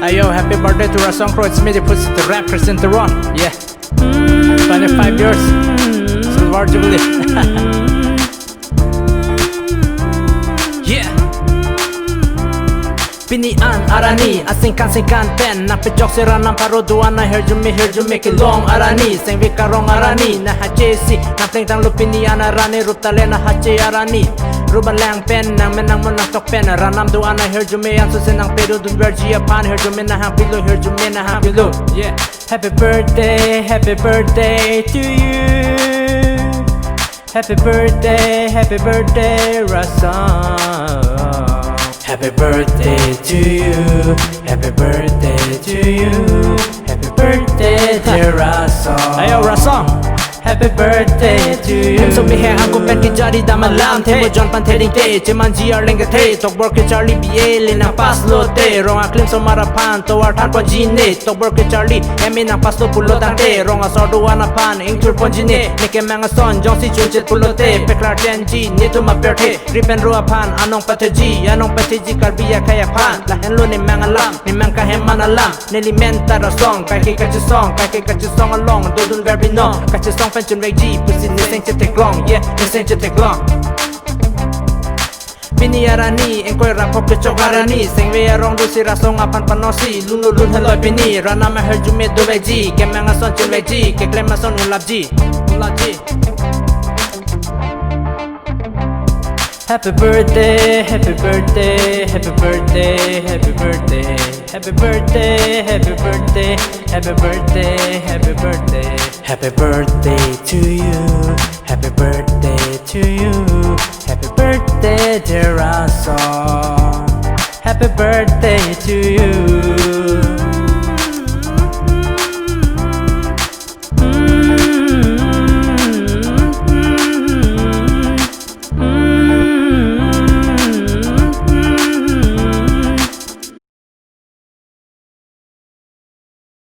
Ayo, happy birthday to Rasongkro. It's me, the pussy, the rap presenter on. Yeah. 25 years. Silver Jubilee. Yeah. Pinian arani asingkan pen nak pejok seranam paroduan na herjumi kelong arani seng vikarong arani na hajesi na pleng tang lupinian arani rutale na hache arani ruban lang pen nang menang monang tok pen ranam duan na herjumi an susen nang pedo dun verji apan herjumi na hang pilo herjumi na hang pilo. Yeah. Happy birthday to you. Happy birthday Rasong. Happy birthday to you. Happy birthday to you. Happy birthday dear Rasong. Ayo Rasong. Happy birthday to you. So mi hai aku pen ki jari da malam the mo jon pan thering te cheman gr leng the tok bor ke charlie bie le na pas lo te rong a klim so mara pan to ar than pa jine tok bor ke charlie emi na pas lo pulo ta te rong a so do ana pan ing tur pon jine ne ke mang a son jong si chun chet pulo te peklar ten ji ne to ma per the ripen ro a pan anong pathe ji kar bia khaya pan la hen lo ne mang a lam ne mang ka hem man a lam ne li men ta ra song kai ke ka chi song along do dun ver bi no ka chi song Pension Reggie, pussy ni seng cetek long, yeah, ni seng cetek long. Pini arani, engkoi rapok ke cok arani, seng we arong du si Rasong apan panosi, lun heloi pini, rana ma herjume do veji, kemang ason cun veji, ke klem ason ulap ji. Happy birthday, happy birthday, happy birthday, happy birthday, happy birthday, happy birthday, happy birthday, happy birthday, happy birthday to you, happy birthday to you, happy birthday dear Rasong, happy birthday to you.